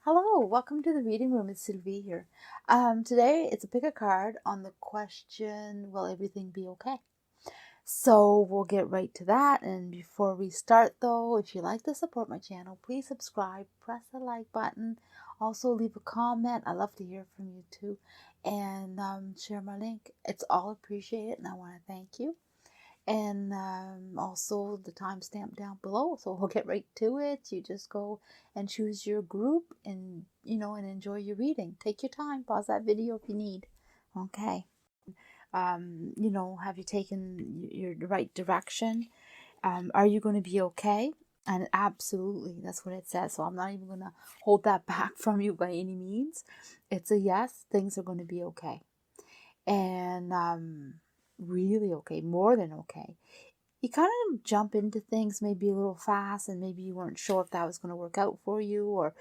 Hello, welcome to the reading room. It's Sylvie here. Today it's a pick a card on the question, will everything be okay? So we'll get right to that. And before we start though, if you like to support my channel, please subscribe, press the like button, also leave a comment. I love to hear from you too. And share my link. It's all appreciated and I want to thank you. And also the timestamp down below, so we'll get right to it. You just go and choose your group and and enjoy your reading. Take your time, pause that video if you need. Okay. Have you taken your right direction? Are you going to be okay? And absolutely, that's what it says. So I'm not even going to hold that back from you by any means. It's a yes, things are going to be okay. And really okay, more than okay. You kind of jump into things maybe a little fast, and maybe you weren't sure if that was going to work out for you, or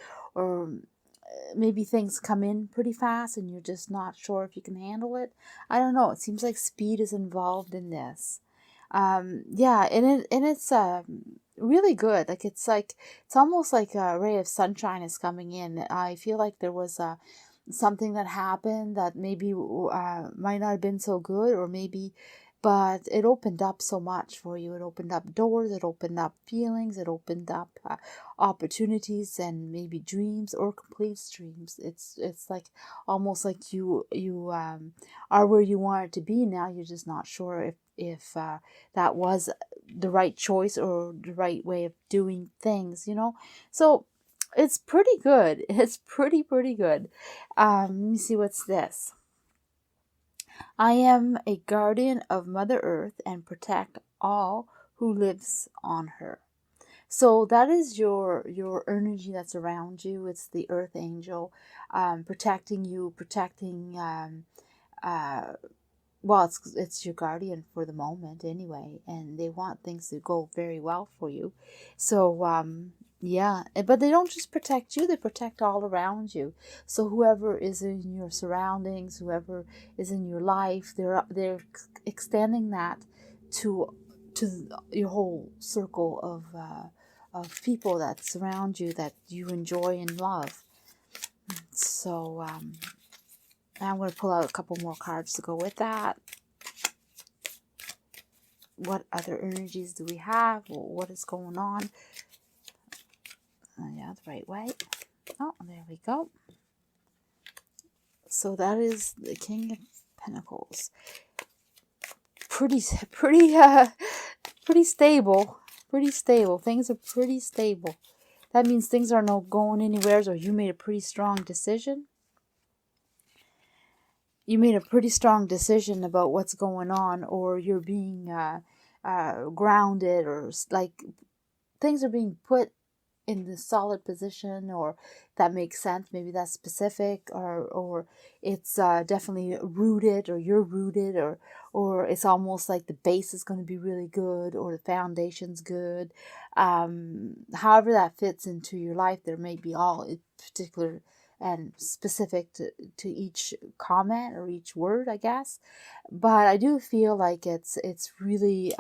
maybe things come in pretty fast and you're just not sure if you can handle it. I don't know. It seems like speed is involved in this. Yeah, and it's really good. It's almost like a ray of sunshine is coming in. I feel like there was something that happened that maybe might not have been so good, or maybe, but it opened up so much for you. It opened up doors, it opened up feelings, it opened up opportunities, and maybe dreams or complete dreams. It's like almost like you are where you want it to be now. You're just not sure if that was the right choice or the right way of doing things, So it's pretty good. It's pretty good. Let me see, what's this? I am a guardian of Mother Earth and protect all who lives on her. So that is your energy that's around you. It's the Earth Angel protecting you, protecting. Well, it's your guardian for the moment anyway, and they want things to go very well for you. So yeah, but they don't just protect you, they protect all around you. So whoever is in your surroundings, whoever is in your life, they're extending that to your whole circle of people that surround you, that you enjoy and love. So I'm going to pull out a couple more cards to go with that. What other energies do we have? What is going on? Yeah, the right way. Oh, there we go. So that is the King of Pentacles. Pretty stable. Pretty stable. Things are pretty stable. That means things are not going anywhere, or you made a pretty strong decision. You made a pretty strong decision about what's going on, or you're being grounded, or like things are being put in the solid position, or that makes sense. Maybe that's specific, or it's definitely rooted, or you're rooted, or it's almost like the base is going to be really good, or the foundation's good. However that fits into your life, there may be all particular and specific to each comment or each word, I guess. But I do feel like it's really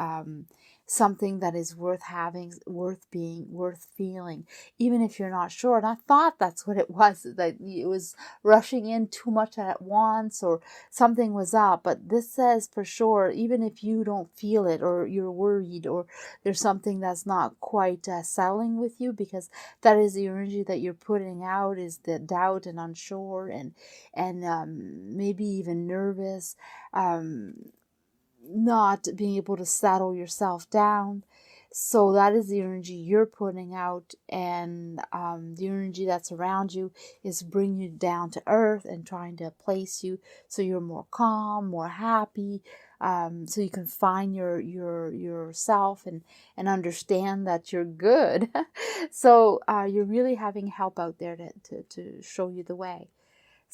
something that is worth having, worth being, worth feeling, even if you're not sure. And I thought that's what it was, that it was rushing in too much at once, or something was up. But this says for sure, even if you don't feel it, or you're worried, or there's something that's not quite settling with you, because that is the energy that you're putting out, is the doubt and unsure, and maybe even nervous, not being able to settle yourself down. So that is the energy you're putting out, and the energy that's around you is bringing you down to earth and trying to place you so you're more calm, more happy, so you can find yourself and understand that you're good. So you're really having help out there to show you the way.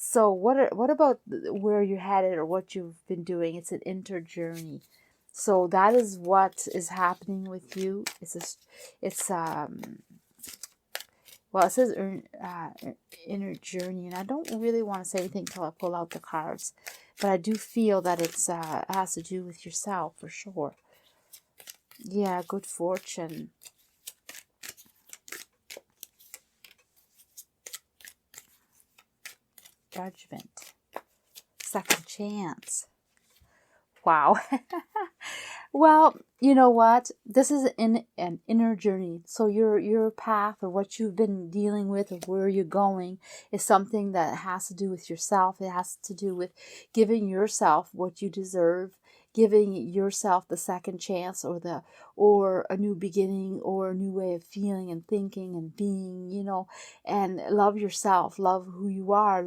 So what about where you're headed, or what you've been doing? It's an inner journey. So that is what is happening with you. Well, it says inner journey, and I don't really want to say anything until I pull out the cards, but I do feel that it has to do with yourself for sure. Yeah, good fortune. Judgment. Second chance. Wow. Well, you know what? This is an inner journey. So your path, or what you've been dealing with, or where you're going, is something that has to do with yourself. It has to do with giving yourself what you deserve, giving yourself the second chance, or a new beginning, or a new way of feeling and thinking and being, and love yourself, love who you are,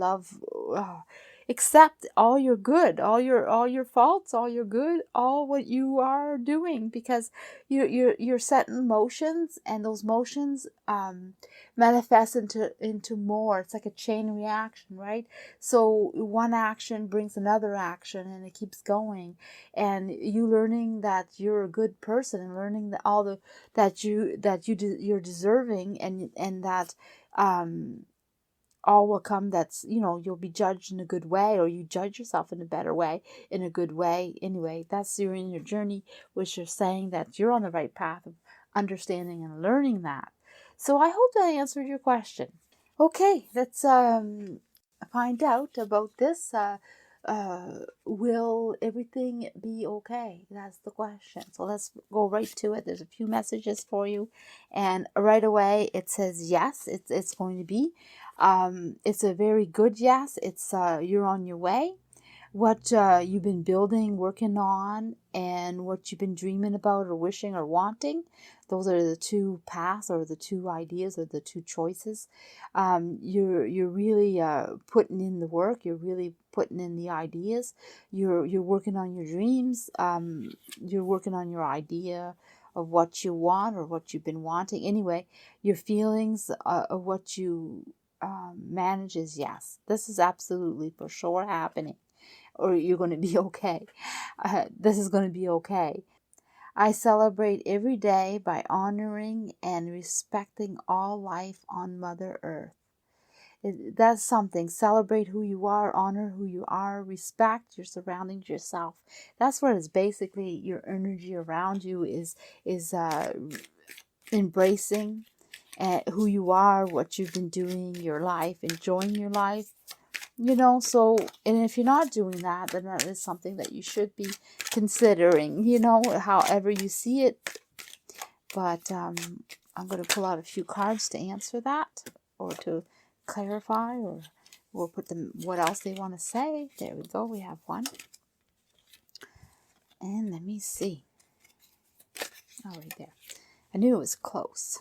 accept all your good, all your faults, all your good, all what you are doing, because you're setting motions, and those motions manifest into more. It's like a chain reaction, right? So one action brings another action, and it keeps going. And you learning that you're a good person, and learning that you're deserving, and that all will come. That's, you'll be judged in a good way, or you judge yourself in a better way, in a good way. Anyway, that's you're in your journey, which you're saying that you're on the right path of understanding and learning that. So I hope that I answered your question. Okay, let's find out about this. Will everything be okay? That's the question. So let's go right to it. There's a few messages for you, and right away it says yes. It's going to be. It's a very good yes. It's you're on your way. What you've been building, working on, and what you've been dreaming about, or wishing, or wanting. Those are the two paths, or the two ideas, or the two choices. You're really putting in the work. You're really putting in the ideas. You're working on your dreams. You're working on your idea of what you want, or what you've been wanting. Anyway, your feelings of what you manage is yes. This is absolutely for sure happening. Or you're going to be okay. This is going to be okay. I celebrate every day by honoring and respecting all life on Mother Earth. That's something. Celebrate who you are, honor who you are, respect your surroundings, yourself. That's what is basically your energy around you is embracing who you are, what you've been doing, your life, enjoying your life. So, and if you're not doing that, then that is something that you should be considering, however you see it. But I'm going to pull out a few cards to answer that, or to clarify, or we'll put them what else they want to say. There we go. We have one. And let me see. Oh, right there. I knew it was close.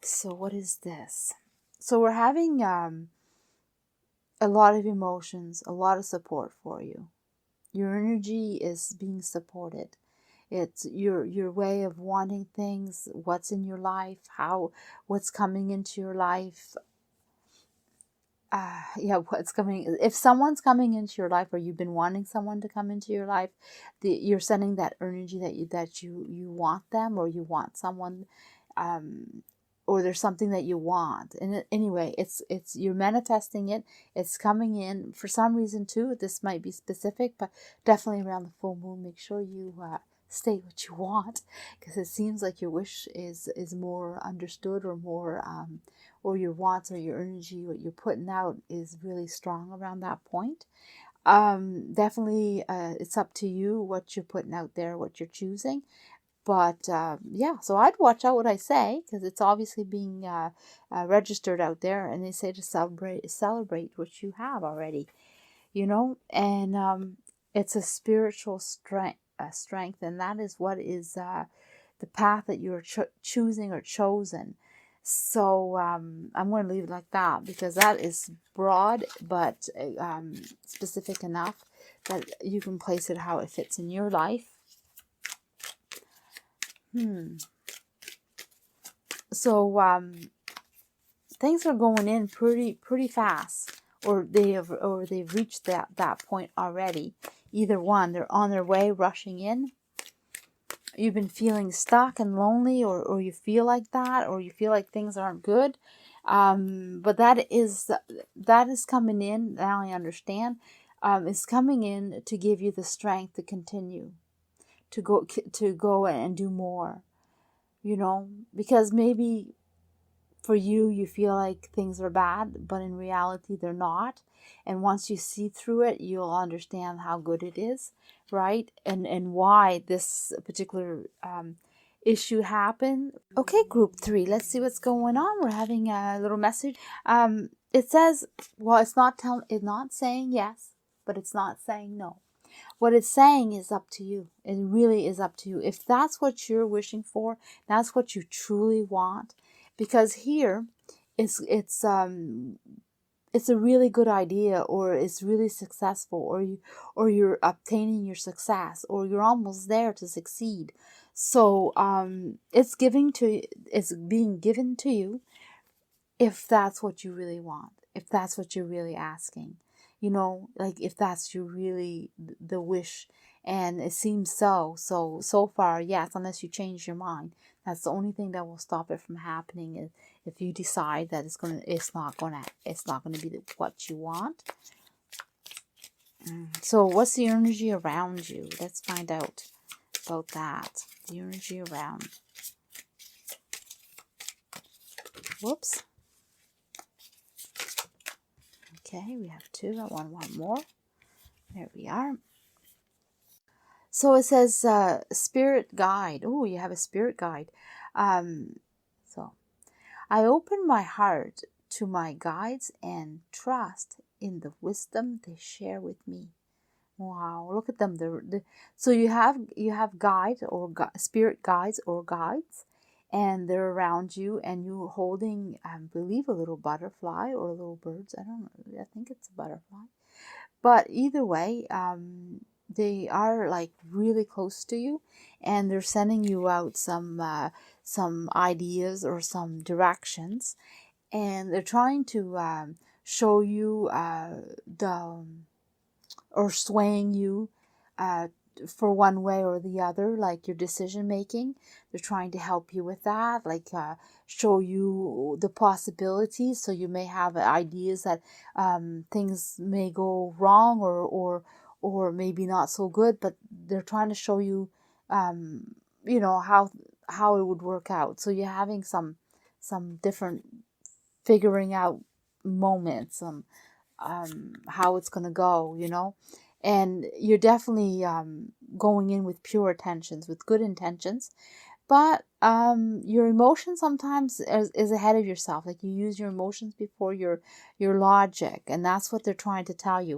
So what is this? So we're having a lot of emotions, a lot of support for you. Your energy is being supported. It's your way of wanting things, what's in your life, what's coming into your life. What's coming. If someone's coming into your life, or you've been wanting someone to come into your life, you're sending that energy that you want them, or you want someone, or there's something that you want. And anyway, it's you're manifesting it. It's coming in for some reason too. This might be specific, but definitely around the full moon, make sure you state what you want, because it seems like your wish is more understood, or more or your wants, or your energy, what you're putting out is really strong around that point. Definitely it's up to you what you're putting out there, what you're choosing. But so I'd watch out what I say, because it's obviously being registered out there, and they say to celebrate what you have already, and it's a spiritual strength, and that is what is the path that you're choosing or chosen. So I'm going to leave it like that, because that is broad, but specific enough that you can place it how it fits in your life. So things are going in pretty fast, or they've reached that point already. Either one, they're on their way, rushing in. You've been feeling stuck and lonely, or you feel like that, or you feel like things aren't good. But that is coming in. Now I understand. It's coming in to give you the strength to continue, to go and do more. Because maybe for you, you feel like things are bad, but in reality they're not. And once you see through it, you'll understand how good it is, right? And why this particular issue happened. Okay, group 3, let's see what's going on. We're having a little message. It says, well, it's not saying yes, but it's not saying no. What it's saying is up to you. It really is up to you. If that's what you're wishing for, that's what you truly want. Because here, it's a really good idea, or it's really successful, or you're obtaining your success, or you're almost there to succeed. So it's being given to you if that's what you really want, if that's what you're really asking, like if that's your really the wish. And it seems so far, yes, unless you change your mind. That's the only thing that will stop it from happening, is if you decide that it's not gonna be what you want. So what's the energy around you? Let's find out about that. The energy around. Whoops. Okay, we have 2. I want one more. There we are. So it says spirit guide. Oh, you have a spirit guide. So I open my heart to my guides and trust in the wisdom they share with me. Wow, look at them. So you have guide or spirit guides or guides, and they're around you, and you're holding, I believe, a little butterfly or little birds. I don't know. I think it's a butterfly. But either way, they are like really close to you, and they're sending you out some ideas or some directions, and they're trying to show you or swaying you for one way or the other, like your decision making. They're trying to help you with that, like show you the possibilities. So you may have ideas that things may go wrong, or maybe not so good, but they're trying to show you how it would work out. So you're having some different figuring out moments, how it's going to go, and you're definitely going in with pure intentions, with good intentions, but your emotion sometimes is ahead of yourself. Like you use your emotions before your logic, and that's what they're trying to tell you.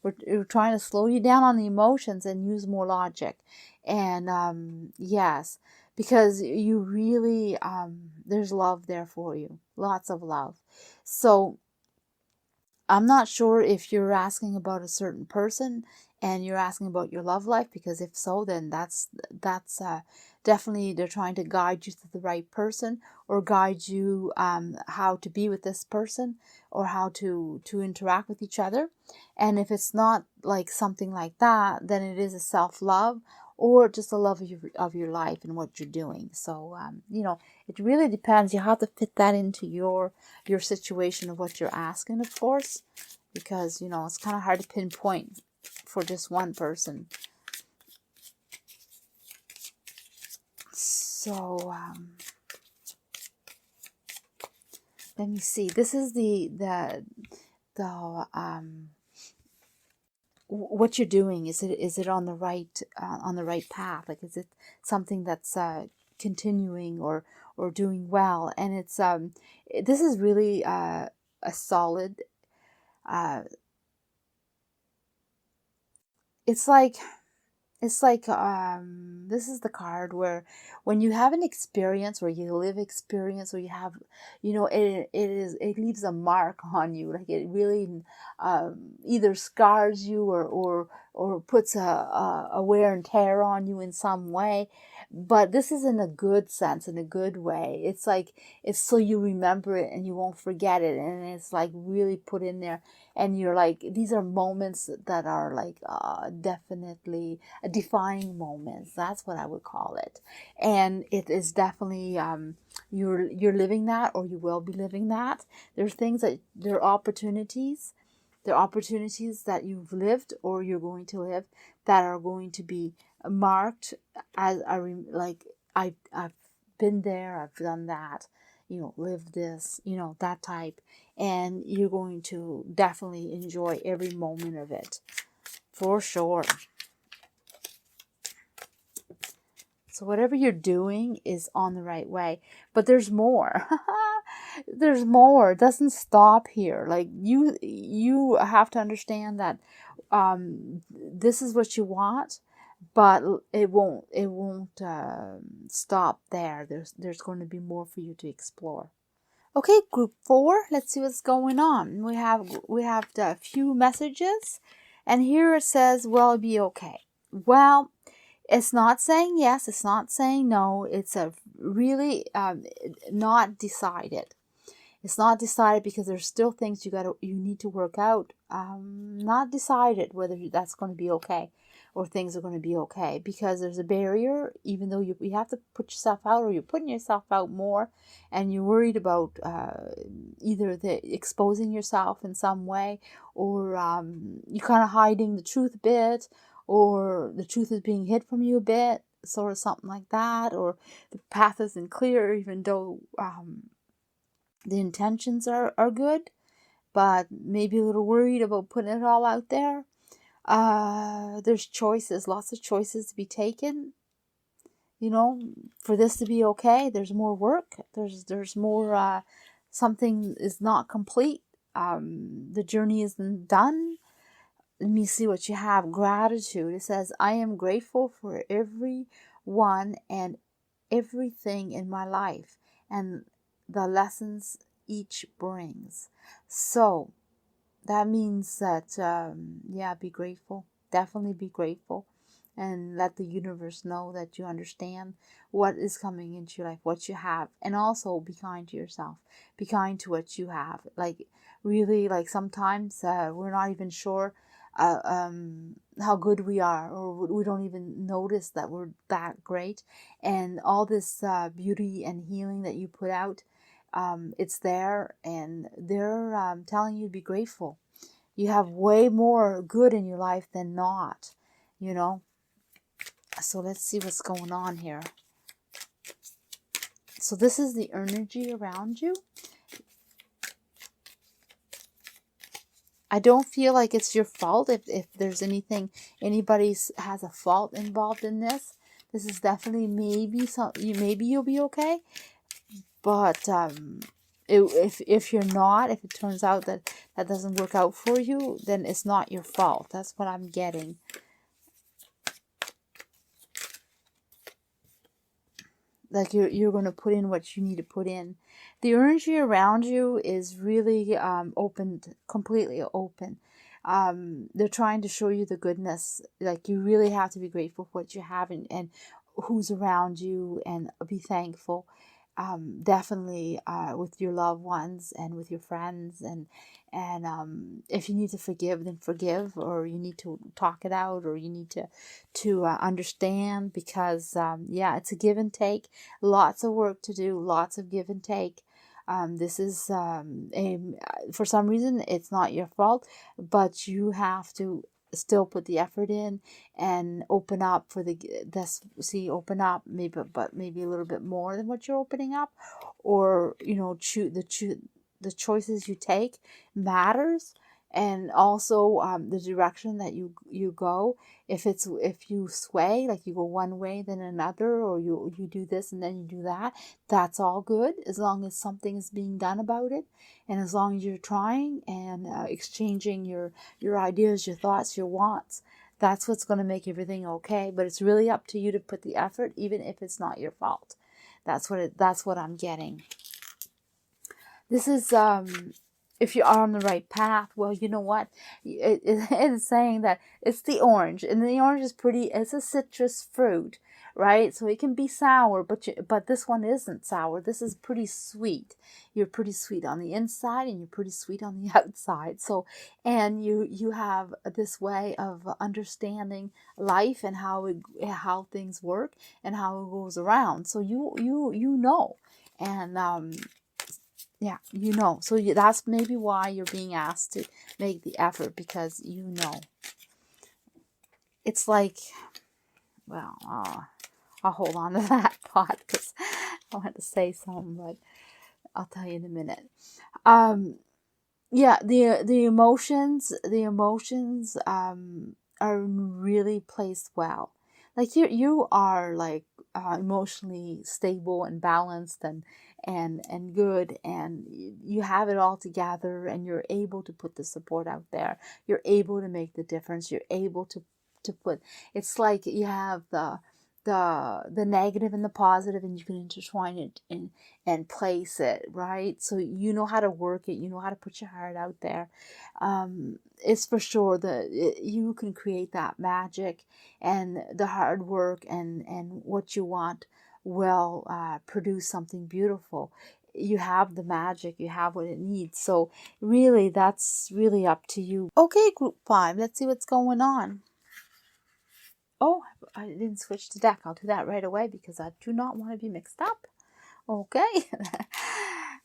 We're trying to slow you down on the emotions and use more logic. And yes, because you really there's love there for you, lots of love. So I'm not sure if you're asking about a certain person and you're asking about your love life, because if so, then that's definitely they're trying to guide you to the right person, or guide you how to be with this person, or how to interact with each other. And if it's not like something like that, then it is a self-love, or just a love of your life and what you're doing. So it really depends. You have to fit that into your situation of what you're asking, of course, because it's kind of hard to pinpoint for just one person. So let me see. This is the what you're doing. Is it on the right path? Like, is it something that's continuing or doing well? And it's this is really a solid. It's like this is the card where when you have an experience, or you live experience, or you have it leaves a mark on you. Like it really either scars you or puts a wear and tear on you in some way. But this is in a good sense, in a good way. It's like it's so you remember it and you won't forget it, and it's like really put in there. And you're like, these are moments that are like definitely defining moments. That's what I would call it. And it is definitely you're living that, or you will be living that. There's things there are opportunities that you've lived or you're going to live that are going to be marked as I've been there, I've done that. live this, that type. And you're going to definitely enjoy every moment of it. For sure. So whatever you're doing is on the right way. But there's more. There's more. It doesn't stop here. Like you have to understand that this is what you want, but it won't stop there. There's going to be more for you to explore. Okay, group 4. Let's see what's going on. We have a few messages, and here it says, "Well, be okay." Well, it's not saying yes, it's not saying no. It's a really not decided. It's not decided because there's still things you need to work out. Not decided whether that's going to be okay or things are going to be okay, because there's a barrier. Even though you have to put yourself out, or you're putting yourself out more, and you're worried about either exposing yourself in some way, or you're kind of hiding the truth a bit, or the truth is being hid from you a bit, sort of something like that, or the path isn't clear, even though the intentions are good, but maybe a little worried about putting it all out there. There's choices, lots of choices to be taken. For this to be okay, there's more work. There's more. Something is not complete. The journey isn't done. Let me see what you have. Gratitude. It says, "I am grateful for everyone and everything in my life, and the lessons each brings." So that means that, be grateful. Definitely be grateful. And let the universe know that you understand what is coming into your life, what you have. And also be kind to yourself. Be kind to what you have. Like, really, like sometimes we're not even sure how good we are, or we don't even notice that we're that great. And all this beauty and healing that you put out, it's there, and they're telling you to be grateful. You have way more good in your life than not, So let's see what's going on here. So this is the energy around you. I don't feel like it's your fault if there's anybody has a fault involved in this. This is definitely maybe you'll be okay. But if you're not, if it turns out that doesn't work out for you, then it's not your fault. That's what I'm getting. Like you're going to put in what you need to put in. The energy around you is really completely open. They're trying to show you the goodness. Like, you really have to be grateful for what you have and who's around you, and be thankful. Definitely with your loved ones and with your friends, and if you need to forgive, then forgive, or you need to talk it out, or you need to understand, because it's a give and take. Lots of work to do, lots of give and take. This is for some reason it's not your fault, but you have to still put the effort in and open up for open up, maybe a little bit more than what you're opening up, or the choices you take matters. And also the direction that you go, if you sway, like you go one way then another, or you do this and then you do that, that's all good, as long as something is being done about it, and as long as you're trying and exchanging your ideas, your thoughts, your wants. That's what's going to make everything okay. But it's really up to you to put the effort, even if it's not your fault. That's what I'm getting. This is if you are on the right path. Well, you know what? It's saying that it's the orange, and the orange is it's a citrus fruit, right? So it can be sour, but this one isn't sour. This is pretty sweet. You're pretty sweet on the inside, and you're pretty sweet on the outside. So, and you have this way of understanding life and how things work and how it goes around. So you know, and yeah, so that's maybe why you're being asked to make the effort, because it's like, well, I'll hold on to that thought, because I want to say something, but I'll tell you in a minute. Yeah, the emotions are really placed well. Like you are like emotionally stable and balanced and good, and you have it all together, and you're able to put the support out there. You're able to make the difference. You're able to put, it's like you have the negative and the positive, and you can intertwine it and place it, right? So you know how to work it, you know how to put your heart out there. It's for sure that you can create that magic, and the hard work and what you want will produce something beautiful. You have the magic, you have what it needs. So really, that's really up to you. Okay, group 5, let's see what's going on. Oh, I didn't switch the deck. I'll do that right away because I do not want to be mixed up. Okay.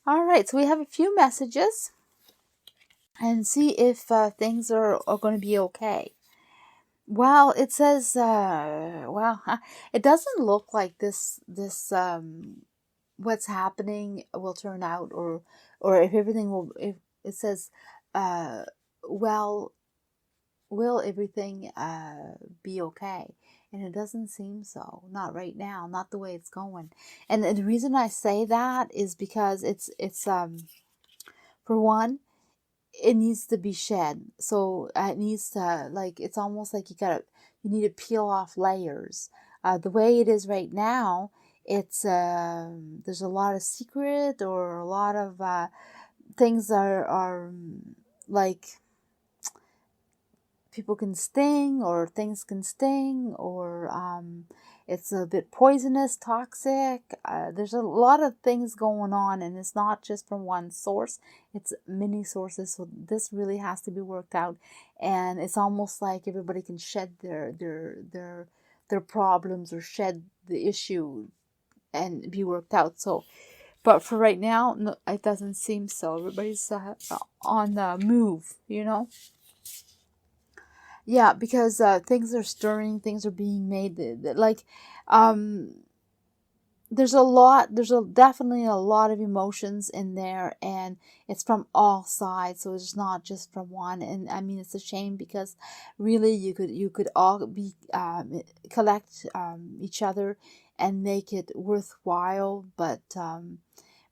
All right, so we have a few messages and see if things are going to be okay. Well, it says, it doesn't look like this what's happening will turn out, or if everything will, if it says, well, will everything be okay? And it doesn't seem so. Not right now. Not the way it's going. And the reason I say that is because it's for one, it needs to be shed. So it needs to, like, it's almost like you need to peel off layers. The way it is right now, it's there's a lot of secret, or a lot of things are like, people can sting, or things can sting, or it's a bit poisonous, toxic. There's a lot of things going on, and it's not just from one source, it's many sources. So this really has to be worked out, and it's almost like everybody can shed their problems, or shed the issue and be worked out. So, but for right now, no, it doesn't seem so. Everybody's on the move, you know. Yeah, because things are stirring, things are being made. Like, there's definitely a lot of emotions in there, and it's from all sides. So it's not just from one. And I mean, it's a shame, because really you could all be collect each other and make it worthwhile, but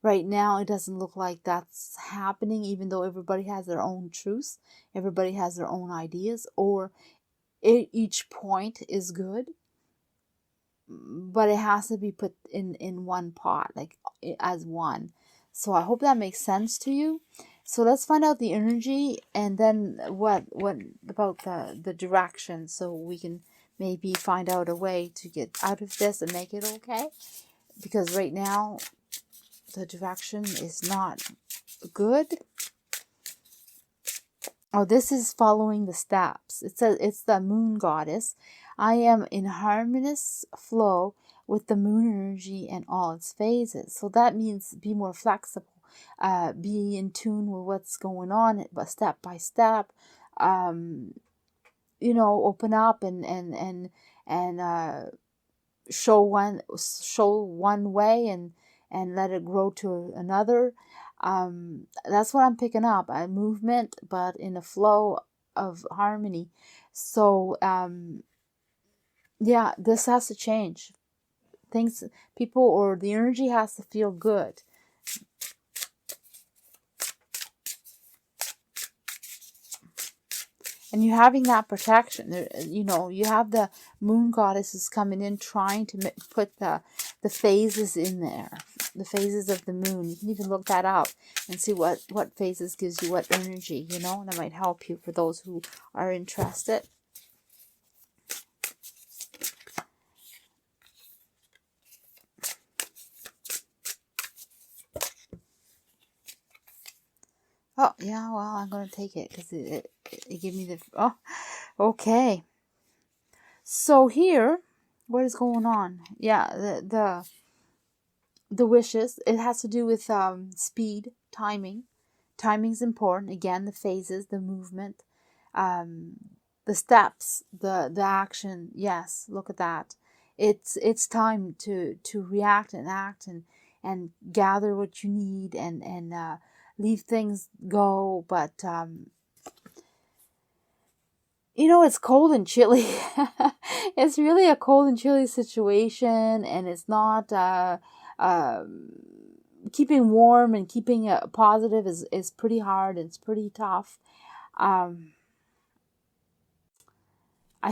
right now it doesn't look like that's happening, even though everybody has their own truths, everybody has their own ideas, or each point is good, but it has to be put in one pot, like as one. So I hope that makes sense to you. So let's find out the energy, and then what about the direction, so we can maybe find out a way to get out of this and make it okay, because right now the direction is not good. Oh, this is following the steps. It says it's the moon goddess. I am in harmonious flow with the moon energy and all its phases. So that means be more flexible, be in tune with what's going on, but step by step. Open up and show one way, and let it grow to another. That's what I'm picking up, a movement, but in a flow of harmony. So yeah, this has to change. People, or the energy has to feel good. And you're having that protection. You have the moon goddesses coming in, trying to put the phases in there. The phases of the moon. You can even look that up and see what phases gives you what energy, and that might help you for those who are interested. Oh, yeah, well, I'm going to take it because it gave me the... Oh, okay. So here, what is going on? Yeah, the wishes, it has to do with speed, timing. Timing's important. Again, the phases, the movement, the steps, the action. Yes, look at that. It's time to react and act gather what you need and leave things go. But you know, it's cold and chilly. It's really a cold and chilly situation, and it's not keeping warm and keeping positive is pretty hard. It's pretty tough. I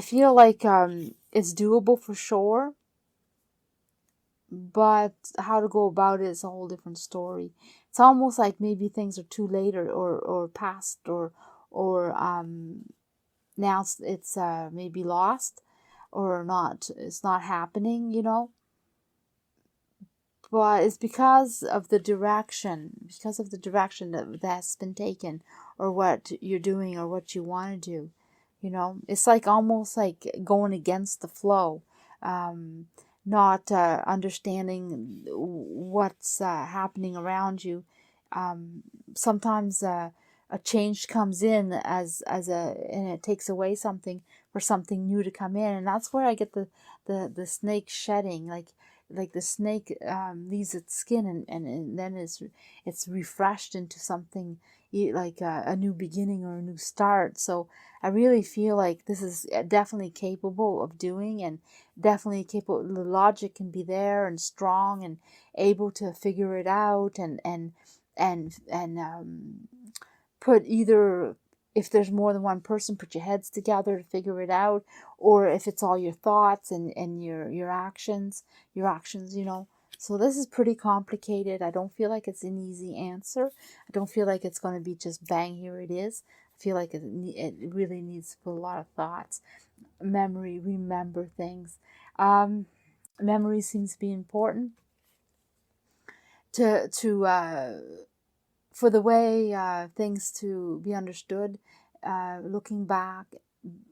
feel like it's doable for sure, but how to go about it is a whole different story. It's almost like maybe things are too late or past or now it's maybe lost or not. It's not happening, you know. But it's because of the direction that's been taken, or what you're doing, or what you want to do. You know, it's like almost like going against the flow, not understanding what's happening around you. Sometimes a change comes in and it takes away something for something new to come in, and that's where I get the snake shedding, like the snake leaves its skin and then it's refreshed into something like a new beginning or a new start. So I really feel like this is definitely capable of doing, and definitely capable. The logic can be there and strong and able to figure it out and put either, if there's more than one person, put your heads together to figure it out, or if it's all your thoughts and your actions, you know. So this is pretty complicated. I don't feel like it's an easy answer. I don't feel like it's going to be just bang, here it is. I feel like it really needs to put a lot of thoughts, memory, remember things. Memory seems to be important to for the way things to be understood, looking back,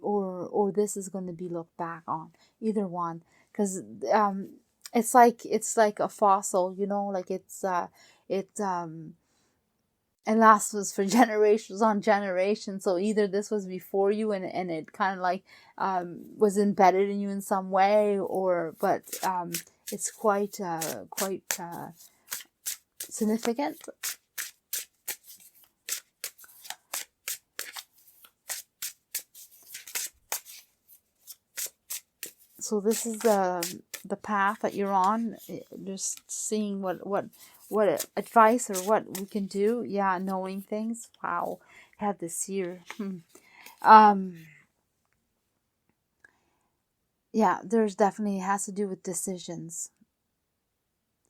or this is going to be looked back on, either one, because it's like a fossil, you know, like it lasts for generations on generations. So either this was before you and it kind of like was embedded in you in some way, but it's quite significant. So this is the path that you're on. Just seeing what advice or what we can do. Yeah, knowing things. Wow, I had this here. Yeah, there's definitely, it has to do with decisions.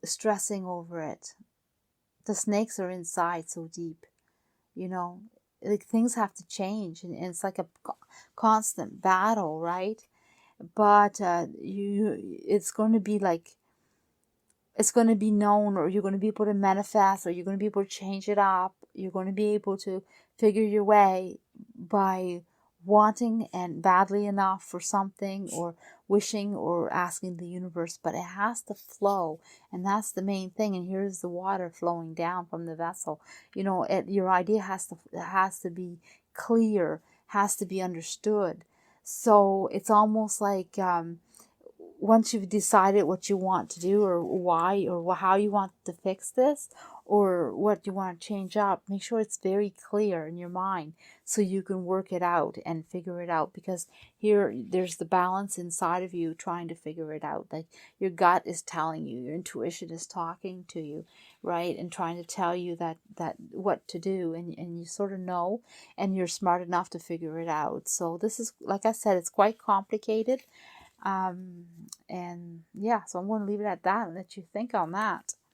Stressing over it. The snakes are inside so deep, you know. Like things have to change, and it's like a constant battle, right? But it's going to be like, it's going to be known, or you're going to be able to manifest, or you're going to be able to change it up. You're going to be able to figure your way by wanting and badly enough for something, or wishing or asking the universe, but it has to flow, and that's the main thing. And here's the water flowing down from the vessel. You know, your idea has to be clear, has to be understood. So it's almost like once you've decided what you want to do, or why, or how you want to fix this, or what you want to change up, make sure it's very clear in your mind so you can work it out and figure it out. Because here, there's the balance inside of you trying to figure it out. Like your gut is telling you, your intuition is talking to you, right? And trying to tell you that what to do, and you sort of know, and you're smart enough to figure it out. So this is, like I said, it's quite complicated. And yeah, so I'm going to leave it at that and let you think on that.